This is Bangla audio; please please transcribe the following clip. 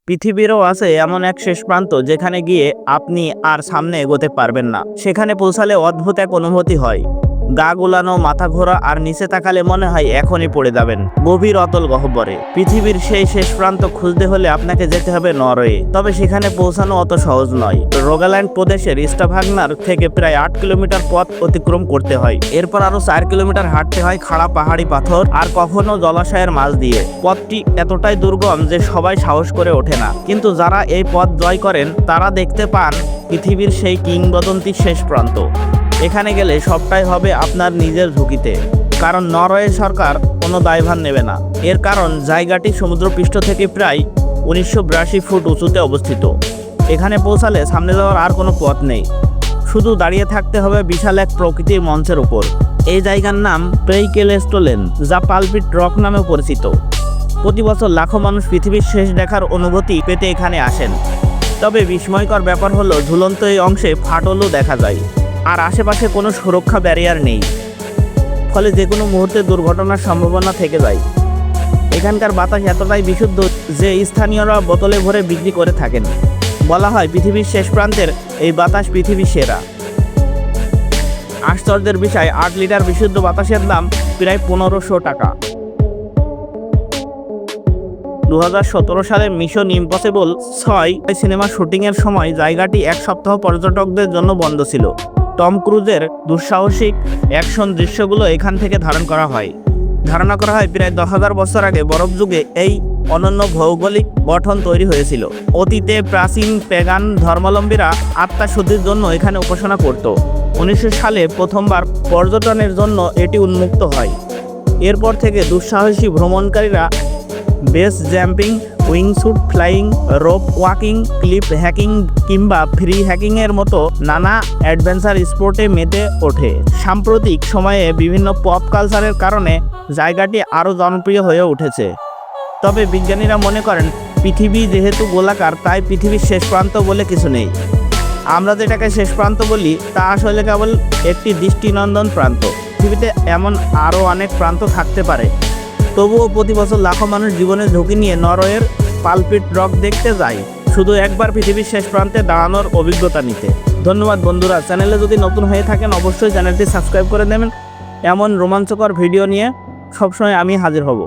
পৃথিবীরও আছে এমন এক শেষ প্রান্ত যেখানে গিয়ে আপনি আর সামনে এগোতে পারবেন না। সেখানে পৌঁছালে অদ্ভুত এক অনুভূতি হয়, গা গোলানো, মাথা ঘোরা, আর নিচে তাকালে মনে হয় এখনই পড়ে যাবেন গভীর অতল গহ্বরে। পৃথিবীর সেই শেষ প্রান্ত খুঁজতে হলে আপনাকে যেতে হবে নরওয়ে। তবে সেখানে পৌঁছানো অত সহজ নয়। রোগাল্যান্ড প্রদেশের স্টাভাগনার থেকে প্রায় 8 কিলোমিটার পথ অতিক্রম করতে হয়। এরপর আরো 4 কিলোমিটার হাঁটতে হয় খাড়া পাহাড়ি পাথর আর কখনো জলাশয়ের মাঝ দিয়ে। পথটি এতটাই দুর্গম যে সবাই সাহস করে ওঠে না, কিন্তু যারা এই পথ জয় করেন তারা দেখতে পান পৃথিবীর সেই কিংবদন্তির শেষ প্রান্ত। এখানে গেলে সবটাই হবে আপনার নিজের ঝুঁকিতে, কারণ নরওয়ে সরকার কোনো দায়ভার নেবে না। এর কারণ জায়গাটি সমুদ্রপৃষ্ঠ থেকে প্রায় 1982 ফুট উঁচুতে অবস্থিত। এখানে পৌঁছালে সামনে যাওয়ার আর কোনো পথ নেই, শুধু দাঁড়িয়ে থাকতে হবে বিশাল এক প্রকৃতির মঞ্চের উপর। এই জায়গার নাম প্রেইকেলেস্টোলেন, যা পালপিট রক নামেও পরিচিত। প্রতি বছর লাখো মানুষ পৃথিবীর শেষ দেখার অনুভূতি পেতে এখানে আসেন। তবে বিস্ময়কর ব্যাপার হলো ঝুলন্ত এই অংশে ফাটলও দেখা যায়, আর আশেপাশে কোনো সুরক্ষা ব্যারিয়ার নেই, ফলে যে কোনো মুহূর্তে দুর্ঘটনার সম্ভাবনা থেকে যায়। এখানকার বাতাস এতটাই বিশুদ্ধ যে স্থানীয়রা বোতলে ভরে বিক্রি করে থাকেন। বলা হয় পৃথিবীর শেষ প্রান্তের এই বাতাস পৃথিবীর সেরা। আশ্চর্যের বিষয়, 8 লিটার বিশুদ্ধ বাতাসের দাম প্রায় 1500 টাকা। 2017 সালে মিশন ইম্পসিবল 6 সিনেমা শুটিংয়ের সময় জায়গাটি এক সপ্তাহ পর্যটকদের জন্য বন্ধ ছিল। টম ক্রুজের দুঃসাহসিক অ্যাকশন দৃশ্যগুলো এখান থেকে ধারণা করা হয় প্রায় 10,000 বছর আগে বরফ যুগে এই অনন্য ভৌগোলিক গঠন তৈরি হয়েছিল। অতীতে প্রাচীন পেগান ধর্মাবলম্বীরা আত্মাশুদ্ধির জন্য এখানে উপাসনা করত। 1900 সালে প্রথমবার পর্যটনের জন্য এটি উন্মুক্ত হয়। এরপর থেকে দুঃসাহসী ভ্রমণকারীরা base jumping, wingsuit flying, rope walking, cliff hacking কিংবা ফ্রি হ্যাকিংয়ের মতো নানা অ্যাডভেঞ্চার স্পোর্টে মেতে ওঠে। সাম্প্রতিক সময়ে বিভিন্ন পপ কালচারের কারণে জায়গাটি আরও জনপ্রিয় হয়ে উঠেছে। তবে বিজ্ঞানীরা মনে করেন পৃথিবী যেহেতু গোলাকার, তাই পৃথিবীর শেষ প্রান্ত বলে কিছু নেই। আমরা যেটাকে শেষ প্রান্ত বলি তা আসলে কেবল একটি দৃষ্টিনন্দন প্রান্ত। পৃথিবীতে এমন আরও অনেক প্রান্ত থাকতে পারে। তবুও প্রতি বছর লাখো মানুষ জীবনের ঝুঁকি নিয়ে নরওয়ের পালপিট রক দেখতে যায়, শুধু একবার পৃথিবীর শেষ প্রান্তে দাঁড়ানোর অভিজ্ঞতা নিতে। ধন্যবাদ বন্ধুরা, চ্যানেলে যদি নতুন হয়ে থাকেন অবশ্যই চ্যানেলটি সাবস্ক্রাইব করে দেবেন। এমন রোমাঞ্চকর ভিডিও নিয়ে সবসময় আমি হাজির হব।